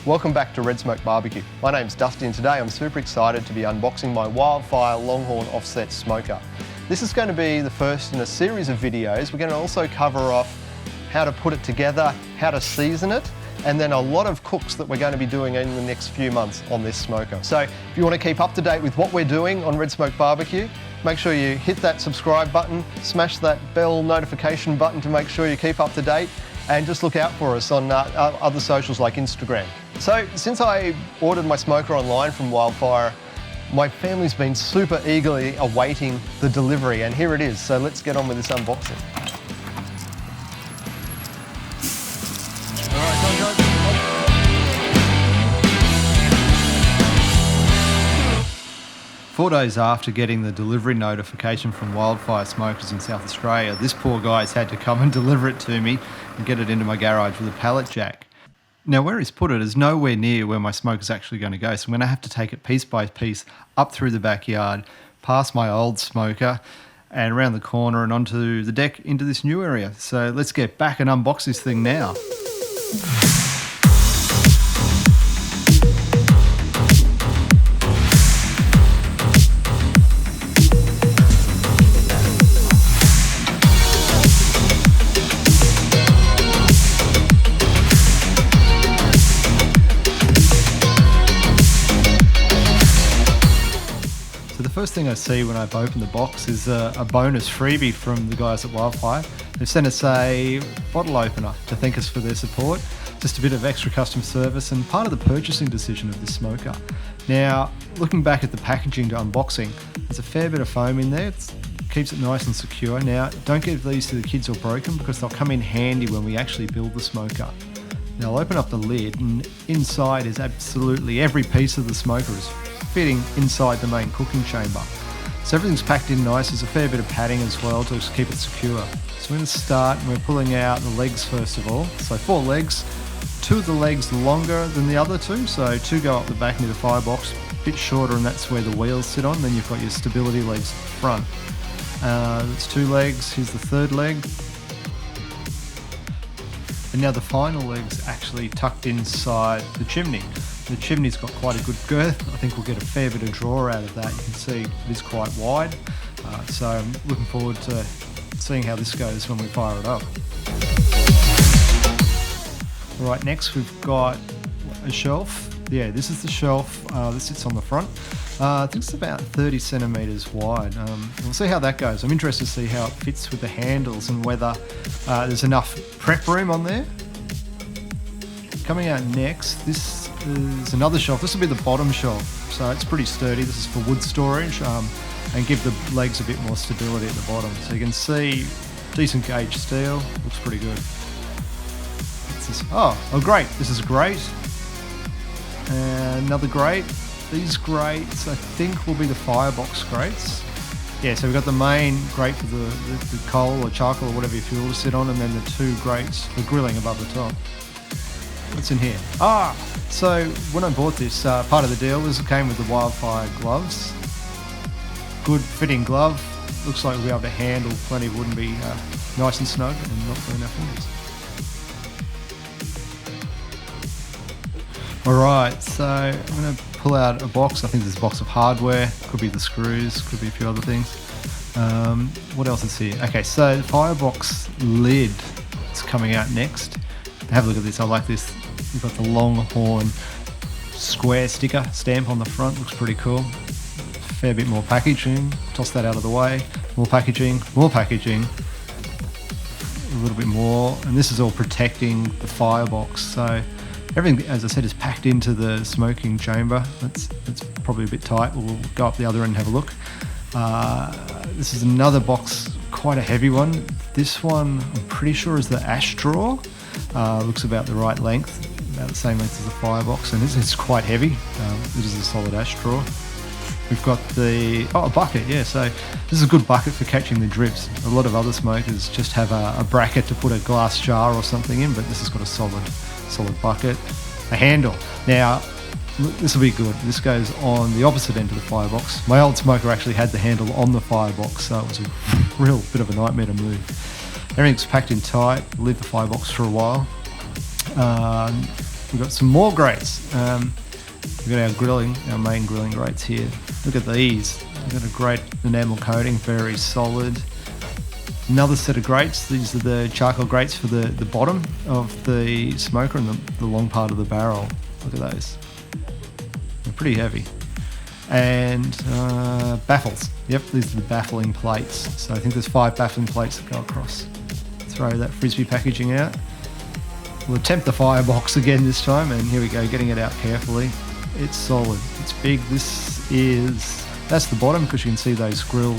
Welcome back to Red Smoke Barbecue. My name's Dusty and today I'm super excited to be unboxing my Wildfire Longhorn Offset Smoker. This is going to be the first in a series of videos. We're going to also cover off how to put it together, how to season it, and then a lot of cooks that we're going to be doing in the next few months on this smoker. So if you want to keep up to date with what we're doing on Red Smoke Barbecue, make sure you hit that subscribe button, smash that bell notification button to make sure you keep up to date, and just look out for us on other socials like Instagram. So since I ordered my smoker online from Wildfire, my family's been super eagerly awaiting the delivery, and here it is. So let's get on with this unboxing. All right, go. 4 days after getting the delivery notification from Wildfire Smokers in South Australia, this poor guy's had to come and deliver it to me and get it into my garage with a pallet jack. Now where he's put it is nowhere near where my smoker's actually going to go, so I'm going to have to take it piece by piece up through the backyard, past my old smoker, and around the corner and onto the deck into this new area. So let's get back and unbox this thing now. The first thing I see when I've opened the box is a bonus freebie from the guys at Wildfire. They've sent us a bottle opener to thank us for their support, just a bit of extra custom service and part of the purchasing decision of this smoker. Now, looking back at the packaging to unboxing, there's a fair bit of foam in there. It keeps it nice and secure. Now, don't give these to the kids or broken because they'll come in handy when we actually build the smoker. Now I'll open up the lid and inside is absolutely every piece of the smoker is fitting inside the main cooking chamber. So everything's packed in nice. There's a fair bit of padding as well to keep it secure. So we're going to start and we're pulling out the legs first of all. So 4 legs, 2 of the legs longer than the other 2. So 2 go up the back near the firebox, a bit shorter, and that's where the wheels sit on. Then you've got your stability legs at the front. That's 2 legs, here's the 3rd leg. And now the final leg's actually tucked inside the chimney. The chimney's got quite a good girth. I think we'll get a fair bit of draw out of that. You can see it is quite wide. So I'm looking forward to seeing how this goes when we fire it up. All right, next we've got a shelf. Yeah, this is the shelf. This sits on the front. I think it's about 30 centimeters wide. We'll see how that goes. I'm interested to see how it fits with the handles and whether there's enough prep room on there. Coming out next, this is another shelf. This will be the bottom shelf. So it's pretty sturdy. This is for wood storage and give the legs a bit more stability at the bottom. So you can see decent gauge steel. Looks pretty good. What's this? Oh, great. This is great. And another grate. These grates I think will be the firebox grates. Yeah, so we've got the main grate for the coal or charcoal or whatever your fuel to sit on, and then the 2 grates for grilling above the top. What's in here? So when I bought this, part of the deal was it came with the Wildfire gloves. Good fitting glove. Looks like we'll be able to handle plenty of wood and be nice and snug and not burn our fingers. Alright, so I'm going to pull out a box. I think there's a box of hardware. Could be the screws, could be a few other things. What else is here? Okay, so the firebox lid is coming out next. Have a look at this, I like this. You've got the Longhorn square sticker stamp on the front, looks pretty cool. Fair bit more packaging, toss that out of the way. More packaging, a little bit more. And this is all protecting the firebox. So everything, as I said, is packed into the smoking chamber. That's probably a bit tight. We'll go up the other end and have a look. This is another box, quite a heavy one. This one, I'm pretty sure is the ash drawer. Looks about the right length, about the same length as the firebox, and this is quite heavy. This is a solid ash drawer. We've got a bucket, yeah, so this is a good bucket for catching the drips. A lot of other smokers just have a bracket to put a glass jar or something in, but this has got a solid bucket. A handle. Now, this will be good. This goes on the opposite end of the firebox. My old smoker actually had the handle on the firebox, so it was a real bit of a nightmare to move. Everything's packed in tight, leave the firebox for a while. we've got some more grates. We've got our main grilling grates here. Look at these. We've got a great enamel coating, very solid. Another set of grates. These are the charcoal grates for the bottom of the smoker and the long part of the barrel. Look at those. They're pretty heavy. And baffles. Yep, these are the baffling plates. So I think there's 5 baffling plates that go across. Throw that frisbee packaging out. We'll attempt the firebox again this time, and here we go, getting it out carefully. It's solid, it's big. That's the bottom, because you can see those grill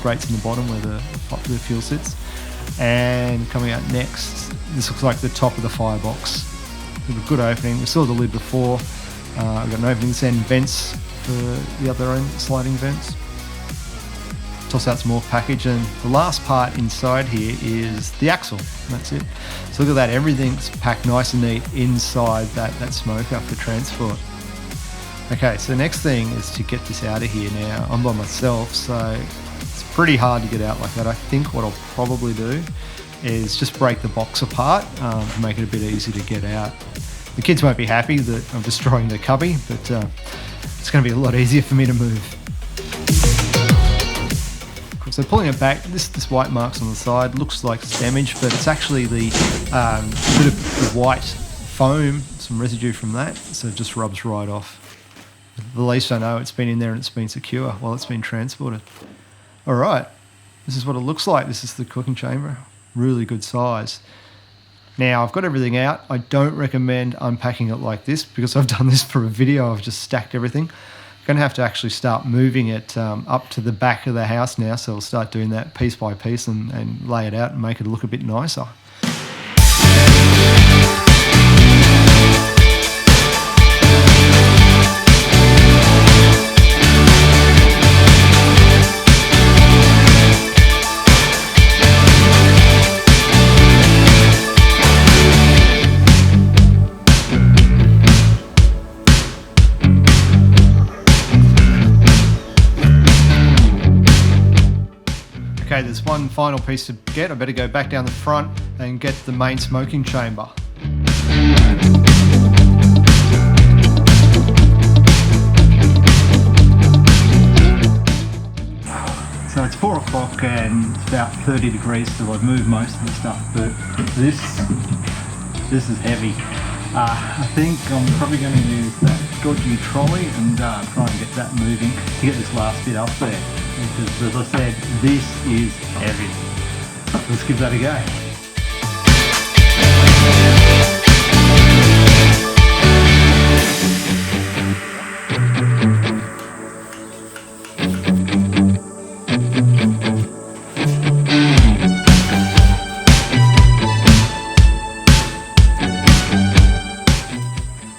grates in the bottom where the fuel sits. And coming out next, this looks like the top of the firebox. With a good opening. We saw the lid before. We've got an opening this end, vents for the other end, sliding vents. Toss out some more package, and the last part inside here is the axle. That's it. So look at that, everything's packed nice and neat inside that smoker for transport. Okay, so the next thing is to get this out of here now. I'm by myself, so it's pretty hard to get out like that. I think what I'll probably do is just break the box apart to make it a bit easier to get out. The kids won't be happy that I'm destroying the cubby, but it's going to be a lot easier for me to move. So pulling it back, this white marks on the side looks like it's damaged, but it's actually the bit of the white foam, some residue from that, so it just rubs right off. At least I know it's been in there and it's been secure while it's been transported. All right, this is what it looks like. This is the cooking chamber, really good size. Now I've got everything out. I don't recommend unpacking it like this because I've done this for a video. I've just stacked everything. Going to have to actually start moving it up to the back of the house now, so we'll start doing that piece by piece and lay it out and make it look a bit nicer. Okay, there's one final piece to get. I better go back down the front and get the main smoking chamber. So it's 4 o'clock and it's about 30 degrees, so I've moved most of the stuff, but this is heavy. I think I'm probably going to use that dodgy trolley and try and get that moving to get this last bit up there. Because as I said, this is heavy. Let's give that a go.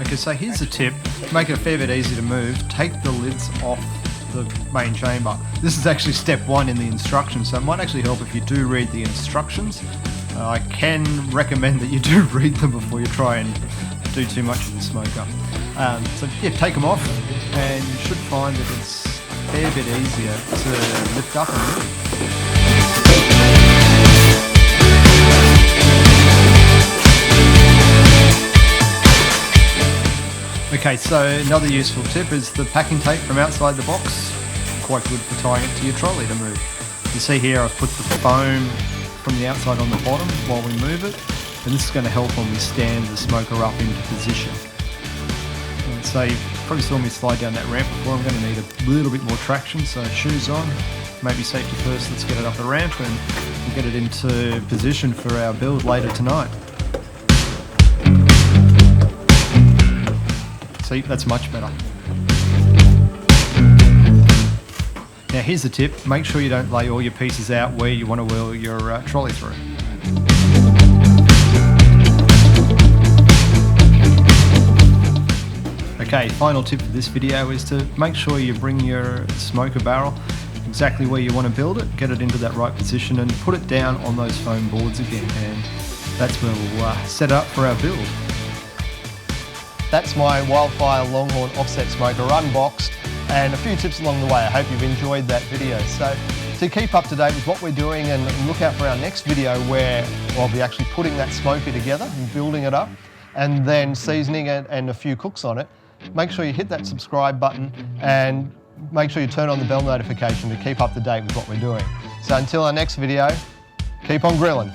Okay, so here's a tip. To make it a fair bit easier to move, take the lids off the main chamber. This is actually step 1 in the instructions, so it might actually help if you do read the instructions. I can recommend that you do read them before you try and do too much of the smoker. So yeah, take them off and you should find that it's a fair bit easier to lift up and move. Okay, so another useful tip is the packing tape from outside the box. Quite good for tying it to your trolley to move. You see here I've put the foam from the outside on the bottom while we move it, and this is going to help when we stand the smoker up into position. And so you probably saw me slide down that ramp before. I'm going to need a little bit more traction, so shoes on, maybe safety first. Let's get it up the ramp and we'll get it into position for our build later tonight. See, that's much better. Now here's the tip, make sure you don't lay all your pieces out where you want to wheel your trolley through. Okay, final tip for this video is to make sure you bring your smoker barrel exactly where you want to build it, get it into that right position and put it down on those foam boards again, and that's where we'll set up for our build. That's my Wildfire Longhorn Offset Smoker unboxed, and a few tips along the way. I hope you've enjoyed that video. So to keep up to date with what we're doing and look out for our next video where I'll be actually putting that smoker together and building it up. and then seasoning it and a few cooks on it, make sure you hit that subscribe button and make sure you turn on the bell notification to keep up to date with what we're doing. So until our next video, keep on grilling.